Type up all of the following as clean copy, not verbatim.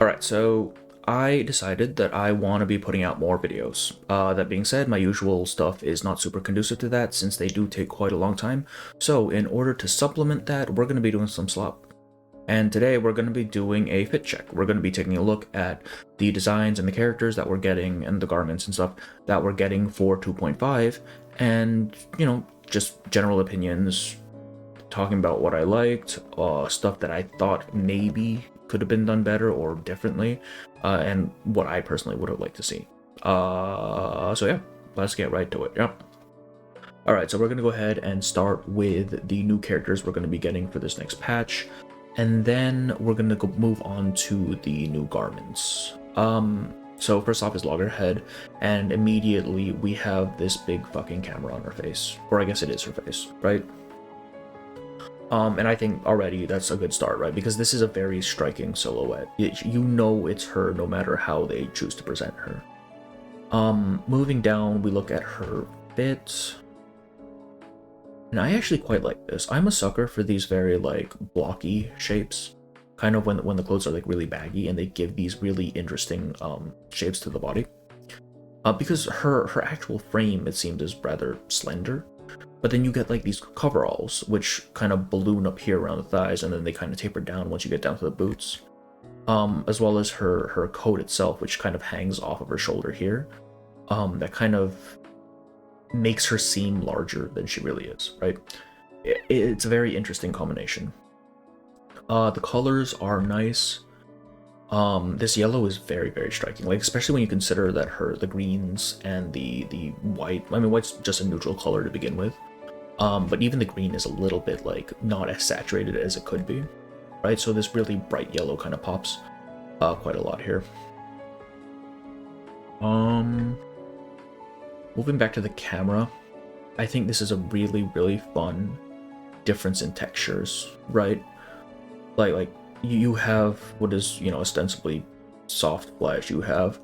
Alright, so I decided that I want to be putting out more videos. That being said, my usual stuff is not super conducive to that since they do take quite a long time. So in order to supplement that, we're going to be doing some slop. And today we're going to be doing a fit check. We're going to be taking a look at the designs and the characters that we're getting and the garments and stuff that we're getting for 2.5 and, just general opinions, talking about what I liked, stuff that I thought maybe could have been done better or differently, and what I personally would have liked to see. So yeah, let's get right to it. Yep. Alright, so we're going to go ahead and start with the new characters we're going to be getting for this next patch, and then we're going to move on to the new garments. So first off is Loggerhead, and immediately we have this big fucking camera on her face. Or I guess it is her face, right? And I think already that's a good start, right? Because this is a very striking silhouette. You know it's her no matter how they choose to present her. Moving down, we look at her fit. And I actually quite like this. I'm a sucker for these very, like, blocky shapes. Kind of when the clothes are, like, really baggy and they give these really interesting shapes to the body. Because her actual frame, it seemed, is rather slender. But then you get like these coveralls, which kind of balloon up here around the thighs, and then they kind of taper down once you get down to the boots. As well as her coat itself, which kind of hangs off of her shoulder here. That kind of makes her seem larger than she really is, right? It's a very interesting combination. The colors are nice. This yellow is very, very striking, like especially when you consider that the greens and the white, I mean white's just a neutral color to begin with, but even the green is a little bit like not as saturated as it could be, right? So this really bright yellow kind of pops quite a lot here. Moving back to the camera, I think this is a really, really fun difference in textures, right? Like you have what is, ostensibly soft flesh, you have,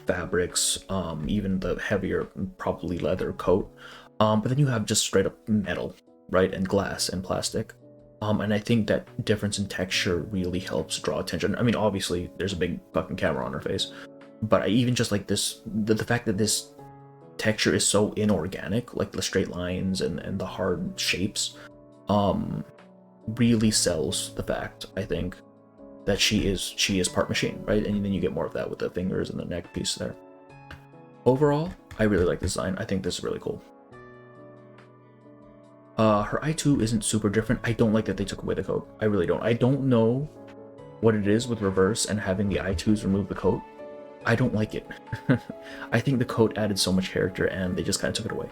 fabrics, even the heavier, probably leather coat, but then you have just straight up metal, right, and glass and plastic. And I think that difference in texture really helps draw attention. I mean, obviously, there's a big fucking camera on her face, but I even just like this, the fact that this texture is so inorganic, like the straight lines and the hard shapes, really sells the fact, I think, that she is part machine, right? And then you get more of that with the fingers and the neck piece there. Overall, I really like the design. I think this is really cool. Her I2 isn't super different. I don't like that they took away the coat. I really don't. I don't know what it is with reverse and having the I2s remove the coat. I don't like it. I think the coat added so much character and they just kind of took it away.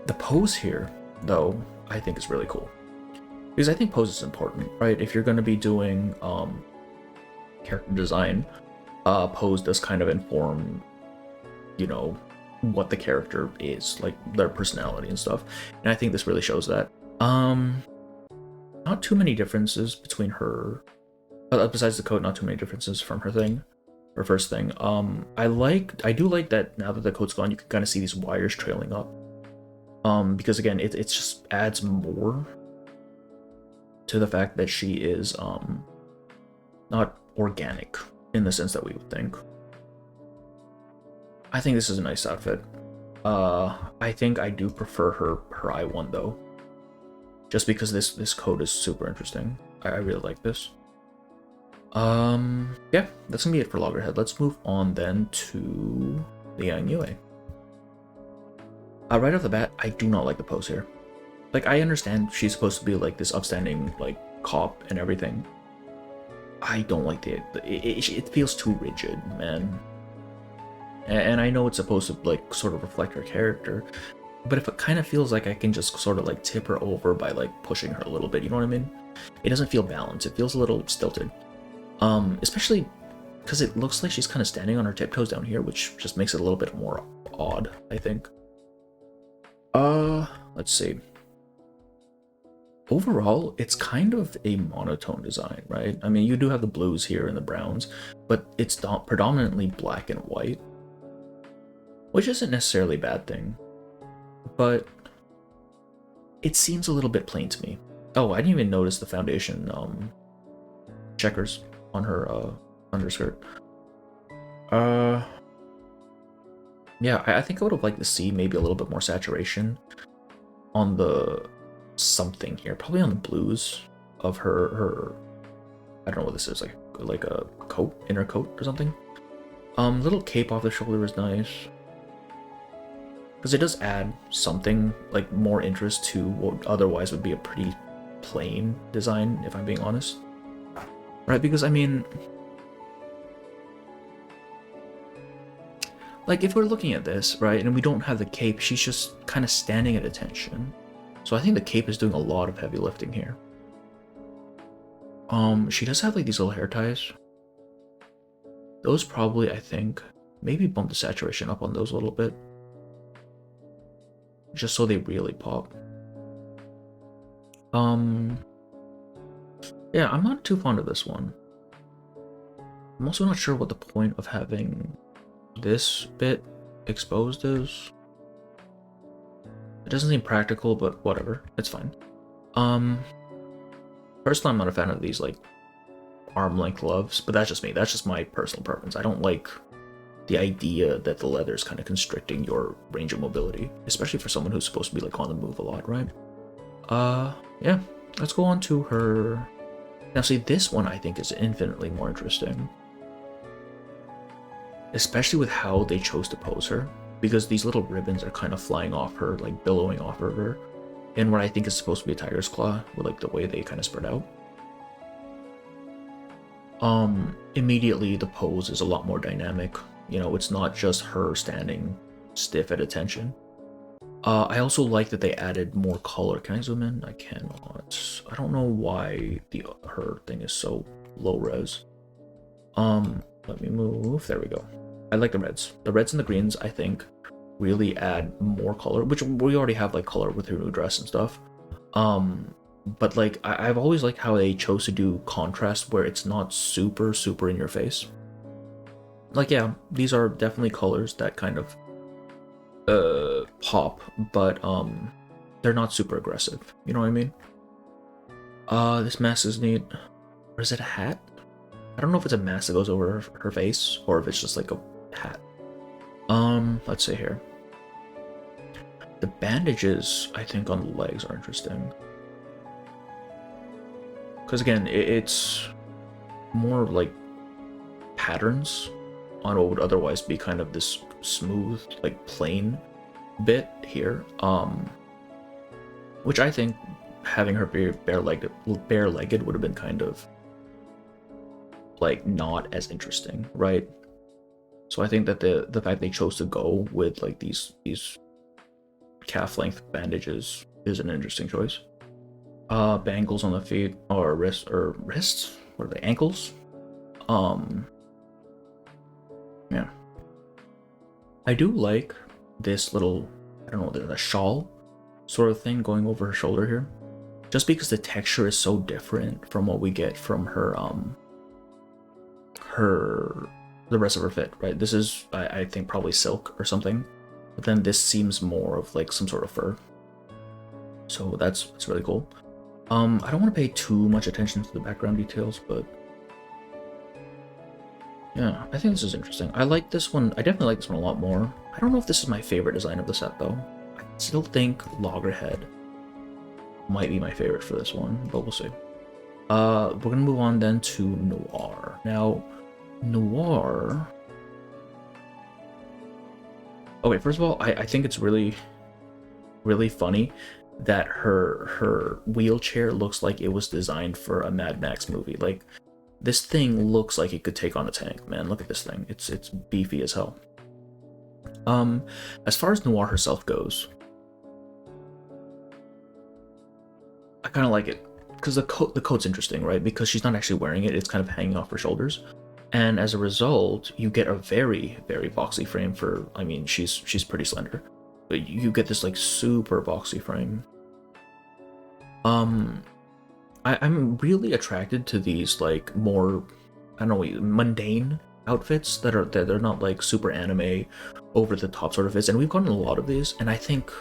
The pose here, though, I think is really cool. Because I think pose is important, right? If you're going to be doing character design, pose does kind of inform, what the character is, like their personality and stuff. And I think this really shows that. Not too many differences between her, besides the coat, not too many differences from her first thing. I do like that now that the coat's gone, you can kind of see these wires trailing up. Because again, it just adds more to the fact that she is not organic in the sense that we would think. I think this is a nice outfit. I think I do prefer her I1 though, just because this coat is super interesting. I really like this. Yeah, that's gonna be it for Loggerhead. Let's move on then to Leangua. Right off the bat, I do not like the pose here. Like, I understand she's supposed to be like this upstanding like cop and everything. I don't like it feels too rigid, man. And I know it's supposed to like sort of reflect her character, but if it kind of feels like I can just sort of like tip her over by like pushing her a little bit, you know what I mean? It doesn't feel balanced. It feels a little stilted. Especially because it looks like she's kind of standing on her tiptoes down here, which just makes it a little bit more odd, I think. Let's see. Overall, it's kind of a monotone design, right? I mean, you do have the blues here and the browns, but it's not predominantly black and white, which isn't necessarily a bad thing, but it seems a little bit plain to me. Oh, I didn't even notice the foundation checkers. on her underskirt. Yeah, I think I would have liked to see maybe a little bit more saturation on the something here, probably on the blues of her. I don't know what this is, like a coat, inner coat or something. Little cape off the shoulder is nice, because it does add something like more interest to what otherwise would be a pretty plain design, if I'm being honest. Right, because I mean, like if we're looking at this, right, and we don't have the cape, she's just kind of standing at attention. So I think the cape is doing a lot of heavy lifting here. She does have like these little hair ties. Those probably, I think, maybe bump the saturation up on those a little bit, just so they really pop. Yeah, I'm not too fond of this one. I'm also not sure what the point of having this bit exposed is. It doesn't seem practical, but whatever, it's fine. Personally, I'm not a fan of these like arm length gloves, but that's just me. That's just my personal preference. I don't like the idea that the leather is kind of constricting your range of mobility, especially for someone who's supposed to be like on the move a lot, right? Yeah, let's go on to her. Now see, this one I think is infinitely more interesting, especially with how they chose to pose her, because these little ribbons are kind of flying off her, like billowing off of her, in what I think is supposed to be a tiger's claw, with like the way they kind of spread out. Immediately the pose is a lot more dynamic. You know, it's not just her standing stiff at attention. I also like that they added more color. Can I zoom in? I cannot. I don't know why her thing is so low res. Let me move. There we go. I like the reds. The reds and the greens, I think, really add more color, which we already have like color with her new dress and stuff. But like I've always liked how they chose to do contrast where it's not super in your face. Like yeah, these are definitely colors that kind of pop, but they're not super aggressive. You know what I mean? This mask is neat. Or is it a hat? I don't know if it's a mask that goes over her face or if it's just like a hat. Let's see here. The bandages, I think, on the legs are interesting. Because again, it's more like patterns on what would otherwise be kind of this smooth, like plain bit here. Which I think having her be bare-legged would have been kind of like not as interesting, right? So I think that the fact they chose to go with like these calf length bandages is an interesting choice. Bangles on the feet or wrists, what are they, ankles? Yeah. I do like this little, I don't know, the shawl sort of thing going over her shoulder here. Just because the texture is so different from what we get from her the rest of her fit, right? This is I think probably silk or something. But then this seems more of like some sort of fur. So that's really cool. I don't want to pay too much attention to the background details, but yeah, I think this is interesting. I like this one. I definitely like this one a lot more. I don't know if this is my favorite design of the set though. I still think Loggerhead might be my favorite for this one, but we'll see. We're gonna move on then to Noir. Now, Noir. Okay, first of all, I think it's really funny that her wheelchair looks like it was designed for a Mad Max movie. Like, this thing looks like it could take on a tank, man. Look at this thing. It's beefy as hell. As far as Noir herself goes, I kind of like it because the coat's interesting, right? Because she's not actually wearing it; it's kind of hanging off her shoulders, and as a result, you get a very boxy frame for. I mean, she's pretty slender, but you get this like super boxy frame. I'm really attracted to these like more, I don't know, mundane outfits that they're not like super anime, over the top sort of fits, and we've gotten a lot of these, and I think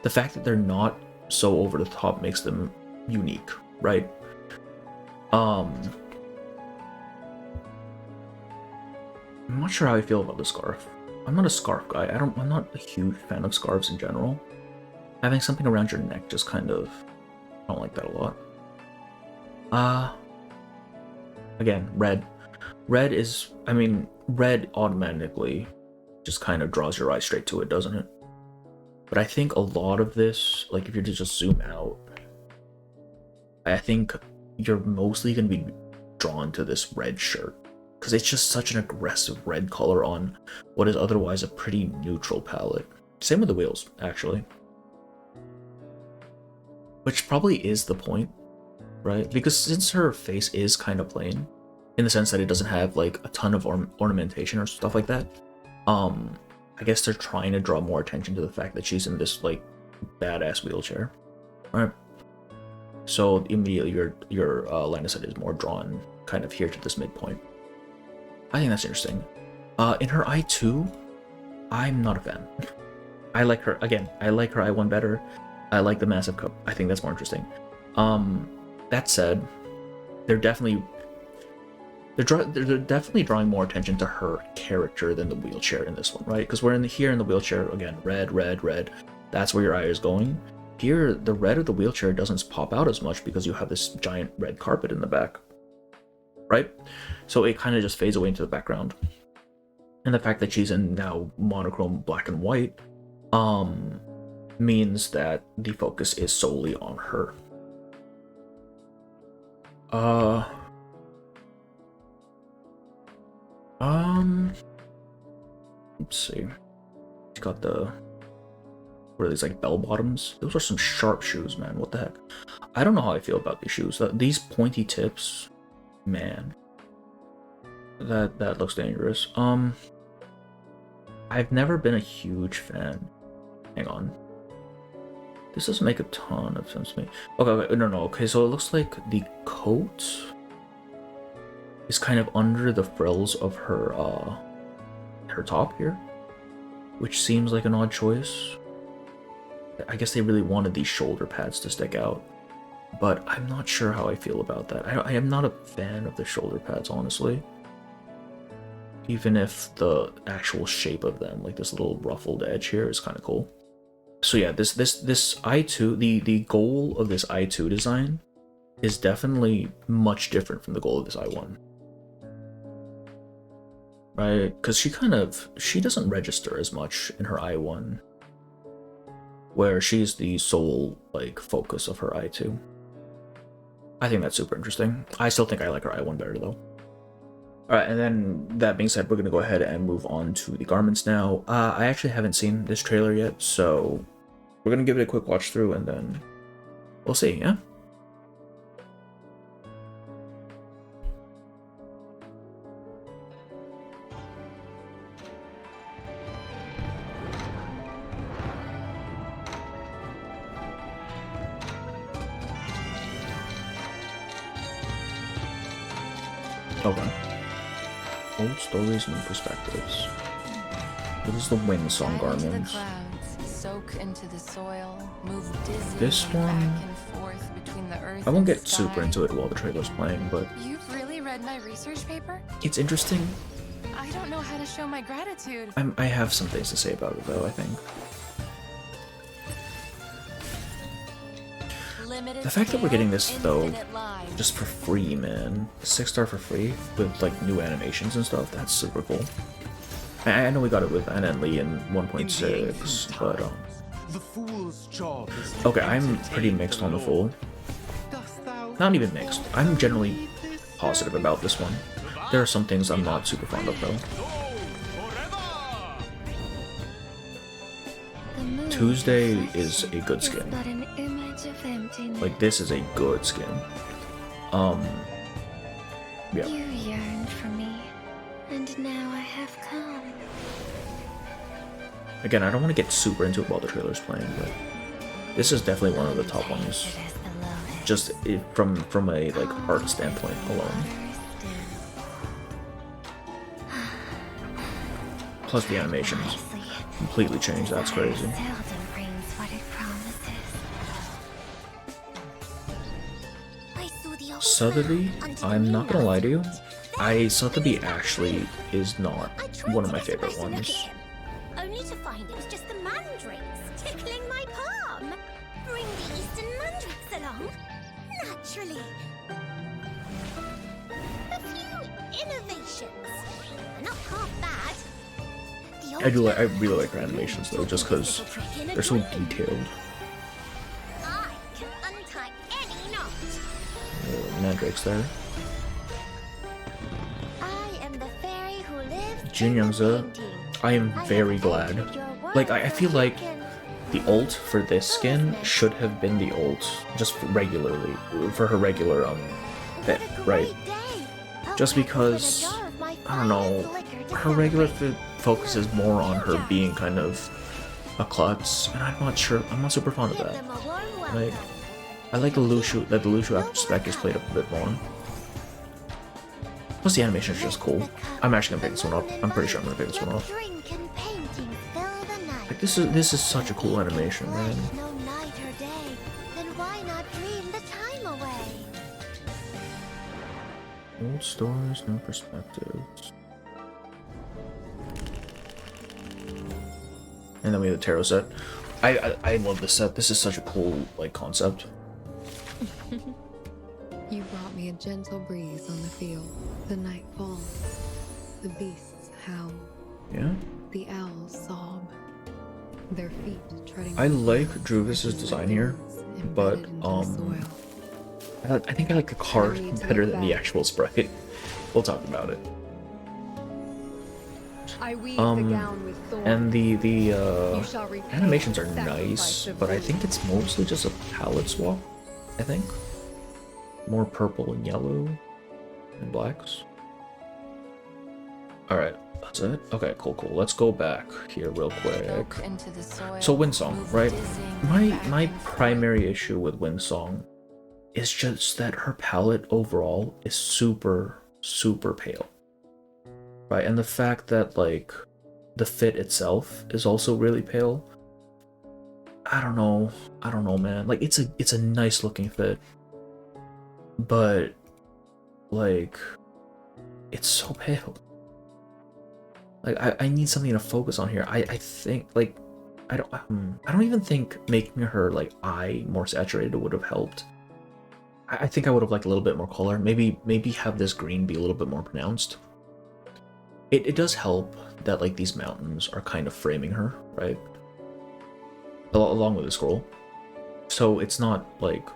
the fact that they're not so over the top makes them unique, right? I'm not sure how I feel about the scarf. I'm not a scarf guy. I'm not a huge fan of scarves in general. Having something around your neck just kind of, I don't like that a lot. Again, red. Red is, I mean, red automatically just kind of draws your eye straight to it, doesn't it? But I think a lot of this, like if you're to just zoom out, I think you're mostly going to be drawn to this red shirt. Because it's just such an aggressive red color on what is otherwise a pretty neutral palette. Same with the wheels, actually. Which probably is the point, right? Because since her face is kind of plain, in the sense that it doesn't have like a ton of ornamentation or stuff like that, I guess they're trying to draw more attention to the fact that she's in this like badass wheelchair, right? So immediately your line of sight is more drawn kind of here to this midpoint. I think that's interesting. In her eye 2, I'm not a fan. I like her, again, I like her eye 1 better. I like the massive cup. I think that's more interesting. That said, they're definitely drawing more attention to her character than the wheelchair in this one, right? Because we're here in the wheelchair, again, red, red, red. That's where your eye is going. Here, the red of the wheelchair doesn't pop out as much because you have this giant red carpet in the back, right? So it kind of just fades away into the background. And the fact that she's in now monochrome black and white means that the focus is solely on her. Let's see. She's got the, what are these, like bell bottoms? Those are some sharp shoes, man. What the heck? I don't know how I feel about these shoes. These pointy tips, man. That looks dangerous. I've never been a huge fan. Hang on. This doesn't make a ton of sense to me. Okay, no. Okay, so it looks like the coat is kind of under the frills of her top here, which seems like an odd choice. I guess they really wanted these shoulder pads to stick out, but I'm not sure how I feel about that. I am not a fan of the shoulder pads, honestly. Even if the actual shape of them, like this little ruffled edge here, is kind of cool. So yeah, this I2, the goal of this I2 design is definitely much different from the goal of this I1. Right? Because she doesn't register as much in her I1, where she's the sole like focus of her I2. I think that's super interesting. I still think I like her I1 better though. Alright, and then that being said, we're gonna go ahead and move on to the garments now. I actually haven't seen this trailer yet, so we're gonna give it a quick watch through and then we'll see, yeah? Okay. Old stories, new perspectives. What is the Wind Song garments? Soak into the soil, move This one, back and forth between the earth I won't and get super into it while the trailer's playing, but You've really read my research paper? it's interesting. I don't know how to show my gratitude. I have some things to say about it though, I think. The fact that we're getting this though, just for free, man. 6-star for free with like new animations and stuff, that's super cool. I know we got it with Ann Lee in 1.6, but okay, I'm pretty mixed on the Fool. Not even mixed. I'm generally positive about this one. There are some things I'm not super fond of though. Tuesday is a good skin. Like this is a good skin. Yeah. You yearned for me, and now I have come. Again, I don't want to get super into it while the trailer's playing, but this is definitely one of the top ones. Just from a like art standpoint alone. Plus the animations completely changed. That's crazy. Southerly, I'm not gonna lie to you, Sotheby actually is not I tried one of to my get a favorite better look at ones. him, only to find it was just the mandrakes tickling my palm. Bring the eastern mandrakes along. Naturally. A few innovations. They're not half bad. I really like her animations though, just because they're so detailed. I can untie any knot. Mandrake's there. I am the fairy who lives Jin in the Youngza, painting. I am very glad. Like, I feel like the ult for this skin should have been the ult just regularly, for her regular fit, right? Just because, I don't know, her regular fit focuses more on her being kind of a klutz, and I'm not super fond of that. Like, I like the Lucio aspect is played up a bit more. Plus the animation is just cool. I'm actually gonna pick this one up. I'm pretty sure I'm gonna pick this one up. Like, this is such a cool animation, man. No night or day, then why not dream the time away? Old stories, new perspectives. And then we have the tarot set. I love this set. This is such a cool like concept. You brought me a gentle breeze on the field. The night falls. The beasts howl. Yeah. The owls sob. Their feet treading. I like Druvis's design here, but I think I like the card better than the actual sprite. We'll talk about it. I weave the gown with thorns. And the You shall repay animations are the sacrifice nice, of but I wounds. think it's mostly just a palette swap. I think more purple and yellow and blacks. All right, that's it. Okay, cool. Let's go back here real quick. Soak into the soil, So Windsong, move right? dizzying back My and forth. primary issue with Windsong is just that her palette overall is super pale, right? And the fact that like the fit itself is also really pale. I don't know, man. Like it's a nice looking fit, but like it's so pale. Like I need something to focus on here. I think like I don't even think making her like eye more saturated would have helped. I think I would have liked a little bit more color. Maybe have this green be a little bit more pronounced. It does help that like these mountains are kind of framing her, right? Along with the scroll. So it's not like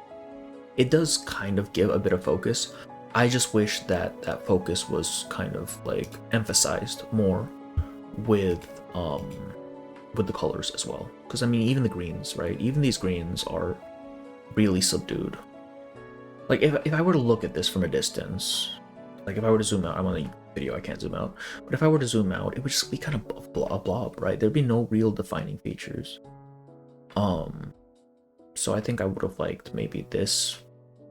it does kind of give a bit of focus. I just wish that that focus was kind of like emphasized more with the colors as well. Because I mean, even the greens, right? Even these greens are really subdued. Like if I were to look at this from a distance, like if I were to zoom out, I'm on a video, I can't zoom out. But if I were to zoom out, it would just be kind of a blob, right? There'd be no real defining features. So I think I would have liked maybe this.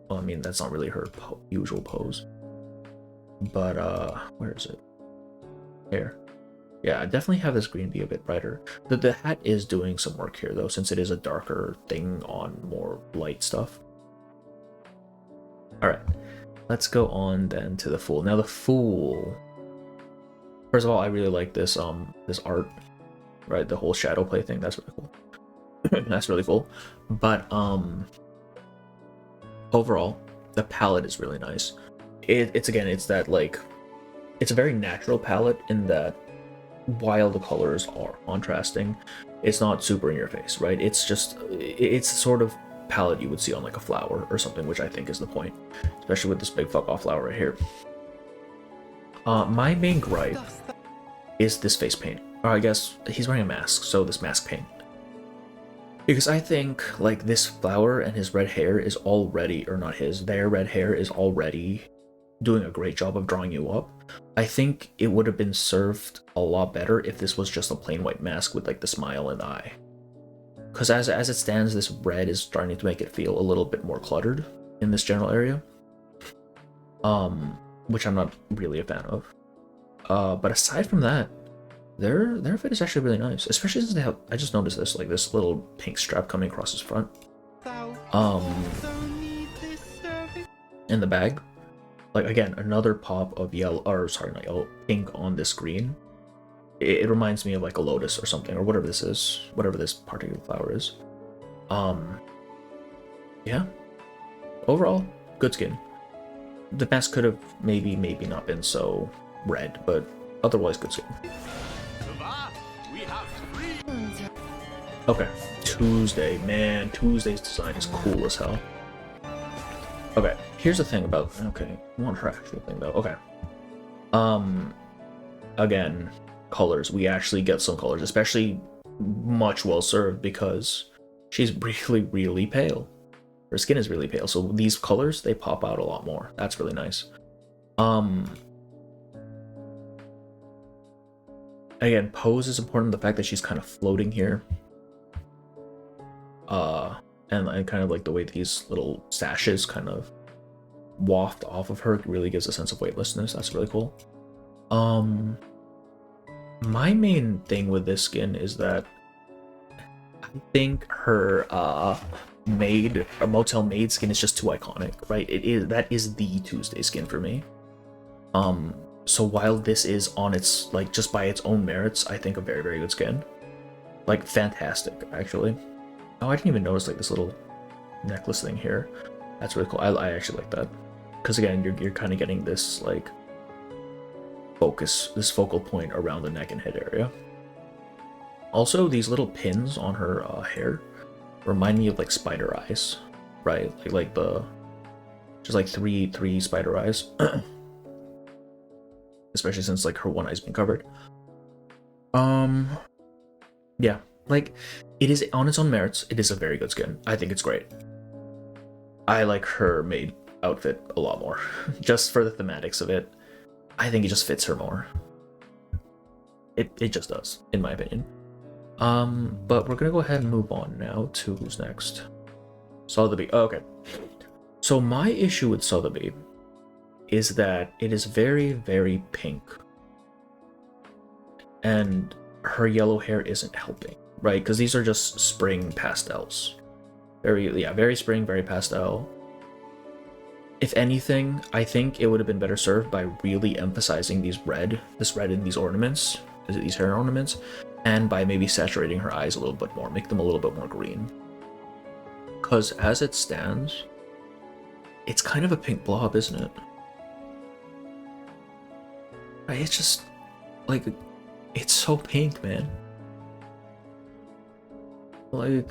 Well, I mean, that's not really her usual pose. But where is it? Here. Yeah, I definitely have this green be a bit brighter. The hat is doing some work here though, since it is a darker thing on more light stuff. Alright, let's go on then to the Fool. Now the Fool, first of all, I really like this this art, right? The whole shadow play thing, that's really cool. That's really cool. But overall, the palette is really nice. It's that like, it's a very natural palette in that while the colors are contrasting, it's not super in your face, right? It's the sort of palette you would see on like a flower or something, which I think is the point, especially with this big fuck off flower right here. My main gripe is this face paint, or I guess he's wearing a mask, so this mask paint. Because I think like this flower and his red hair is already, or not his, their red hair is already doing a great job of drawing you up. I think it would have been served a lot better if this was just a plain white mask with like the smile and the eye. Because as it stands, this red is starting to make it feel a little bit more cluttered in this general area. Which I'm not really a fan of. But aside from that, their fit is actually really nice. Especially since they have, I just noticed this, like this little pink strap coming across his front. In the bag. like again, another pop of yellow, or sorry, not yellow, pink on this green. It reminds me of like a lotus or something, or whatever this is, whatever this particular flower is. Yeah. Overall, good skin. The mask could have maybe not been so red, but otherwise good skin. Okay, Tuesday, man, Tuesday's design is cool as hell. Okay, here's the thing about, okay, one her actual thing though, okay. Again, colors, we actually get some colors, especially much well served because she's really pale. Her skin is really pale, so these colors, they pop out a lot more. That's really nice. Again, pose is important, the fact that she's kind of floating here. And kind of like the way these little sashes kind of waft off of her really gives a sense of weightlessness. That's really cool. My main thing with this skin is that I think her maid or motel maid skin is just too iconic, right? That is the Tuesday skin for me. So while this is on its, like, just by its own merits, I think a very good skin. Like, fantastic, actually. Oh, I didn't even notice like this little necklace thing here. That's really cool. I actually like that because again, you're kind of getting this like this focal point around the neck and head area. Also, these little pins on her hair remind me of like spider eyes, right? Like the just like three spider eyes, especially since like her one eye's been covered. Yeah. Like, it is on its own merits, it is a very good skin. I think it's great. I like her maid outfit a lot more. Just for the thematics of it. I think it just fits her more. It just does, in my opinion. But we're gonna go ahead and move on now to who's next. Sotheby. Oh, okay. So my issue with Sotheby is that it is very pink. And her yellow hair isn't helping. Right, because these are just spring pastels. Very spring, very pastel. If anything, I think it would have been better served by really emphasizing this red in these ornaments, these hair ornaments, and by maybe saturating her eyes a little bit more, make them a little bit more green. Because as it stands, it's kind of a pink blob, isn't it? Right, it's just, like, it's so pink, man. Like,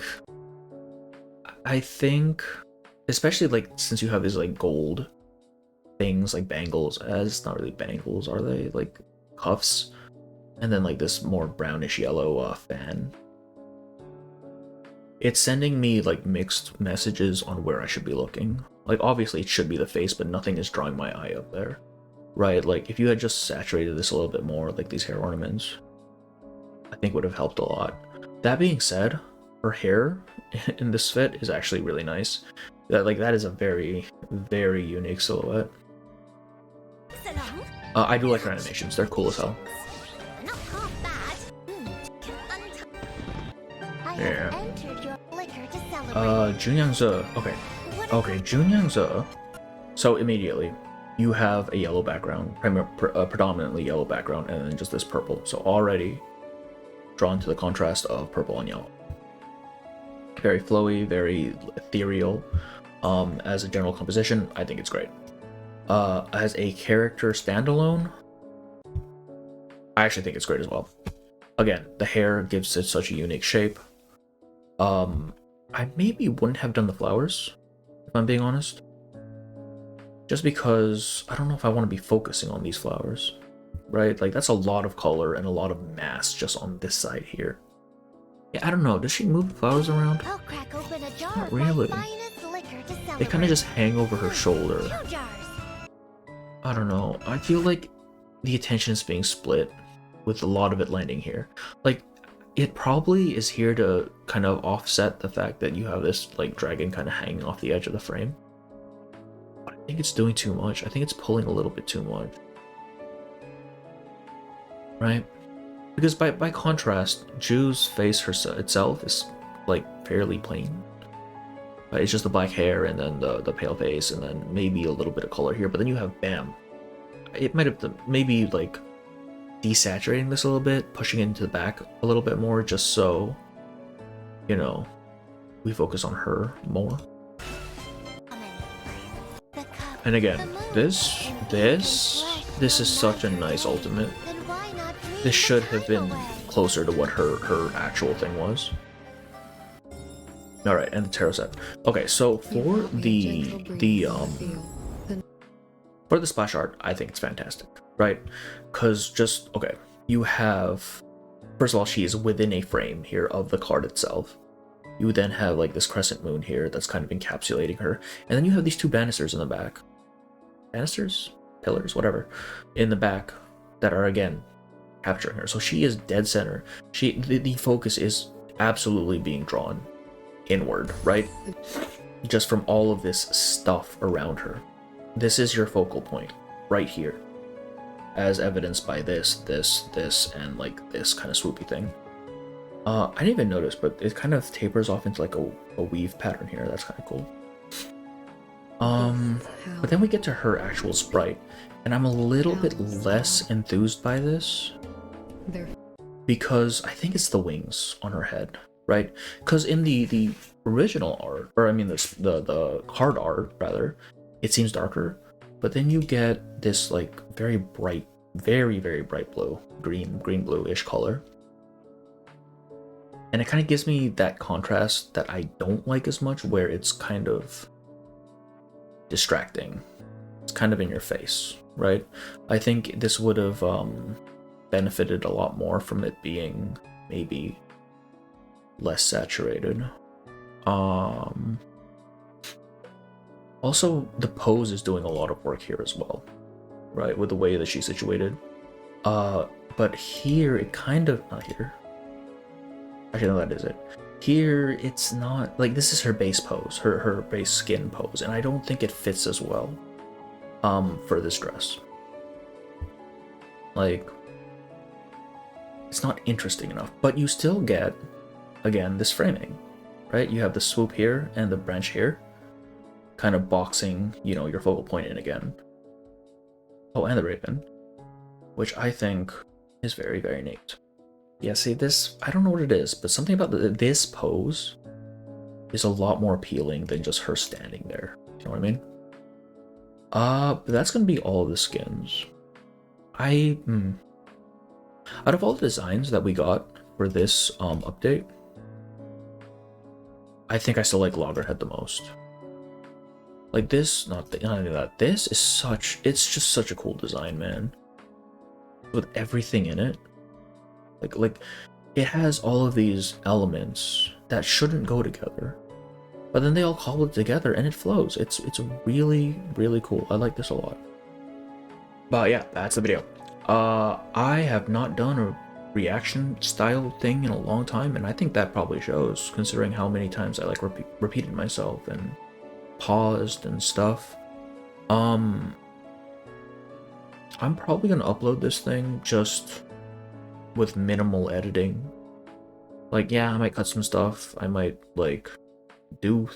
I think, especially like since you have these like gold things like bangles, as not really bangles, are they? Like cuffs, and then like this more brownish yellow fan. It's sending me like mixed messages on where I should be looking. Like obviously it should be the face, but nothing is drawing my eye up there, right? Like if you had just saturated this a little bit more, like these hair ornaments, I think would have helped a lot. That being said, her hair in this fit is actually really nice. That is a very unique silhouette. I do like her animations. They're cool as hell. Not half bad. Yeah. Junyang's okay, Junyang's so immediately you have a yellow background, predominantly yellow background, and then just this purple. So already drawn to the contrast of purple and yellow. Very flowy, very ethereal. As a general composition, I think it's great. As a character standalone, I actually think it's great as well. Again, the hair gives it such a unique shape. I maybe wouldn't have done the flowers, if I'm being honest. Just because I don't know if I want to be focusing on these flowers, right? Like that's a lot of color and a lot of mass just on this side here. Yeah, I don't know. Does she move the flowers around? I'll crack open a jar Not really. They kind of just hang over her shoulder. I don't know. I feel like the attention is being split with a lot of it landing here. Like, it probably is here to kind of offset the fact that you have this, like, dragon kind of hanging off the edge of the frame. But I think it's doing too much. I think it's pulling a little bit too much. Right? Because by contrast, Ju's face itself is, like, fairly plain. It's just the black hair and then the pale face and then maybe a little bit of color here, but then you have bam. It might have maybe like desaturating this a little bit, pushing it into the back a little bit more, just so, you know, we focus on her more. And again, this is such a nice ultimate. This should have been closer to what her actual thing was. Alright, and the tarot set. Okay, so for the splash art, I think it's fantastic, right? Because just, okay, you have, first of all, she is within a frame here of the card itself. You then have like this crescent moon here that's kind of encapsulating her. And then you have these two banisters in the back. Banisters? Pillars? Whatever. In the back that are, again, capturing her. So she is dead center. The focus is absolutely being drawn inward, right? Just from all of this stuff around her. This is your focal point, right here. As evidenced by this, and like this kind of swoopy thing. I didn't even notice, but it kind of tapers off into like a weave pattern here. That's kind of cool. But then we get to her actual sprite, and I'm a little bit less enthused by this because I think it's the wings on her head, right? Because in the original art, or I mean the card art rather, it seems darker, but then you get this like very bright, very bright blue, green blue-ish color. And it kind of gives me that contrast that I don't like as much, where it's kind of distracting. It's kind of in your face, right? I think this would have benefited a lot more from it being maybe less saturated. Also, the pose is doing a lot of work here as well, right? With the way that she's situated. But here, it kind of, not here. Actually, no, that is it. Here, it's not, like, this is her base pose, her base skin pose, and I don't think it fits as well, for this dress. Like, it's not interesting enough, but you still get, again, this framing, right? You have the swoop here and the branch here, kind of boxing, you know, your focal point in again. Oh, and the raven, which I think is very neat. Yeah, see this, I don't know what it is, but something about this pose is a lot more appealing than just her standing there. You know what I mean? But that's gonna be all of the skins. Out of all the designs that we got for this update, I think I still like Loggerhead the most. Like this, not only that, this is it's just such a cool design, man. With everything in it. Like it has all of these elements that shouldn't go together, but then they all cobble it together and it flows. It's really cool. I like this a lot. But yeah, that's the video. I have not done a reaction style thing in a long time, and I think that probably shows, considering how many times I like repeated myself and paused and stuff. I'm probably gonna upload this thing just with minimal editing. Like, yeah, I might cut some stuff, I might like do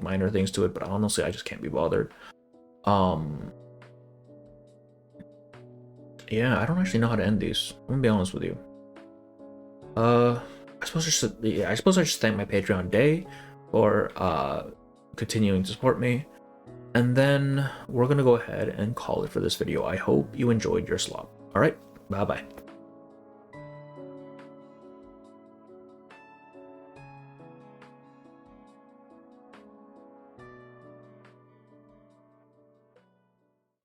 minor things to it, but honestly I just can't be bothered. Yeah, I don't actually know how to end these. I'm gonna be honest with you. I suppose I should thank my Patreon Day for continuing to support me, and then we're gonna go ahead and call it for this video. I hope you enjoyed your slop. All right, bye bye.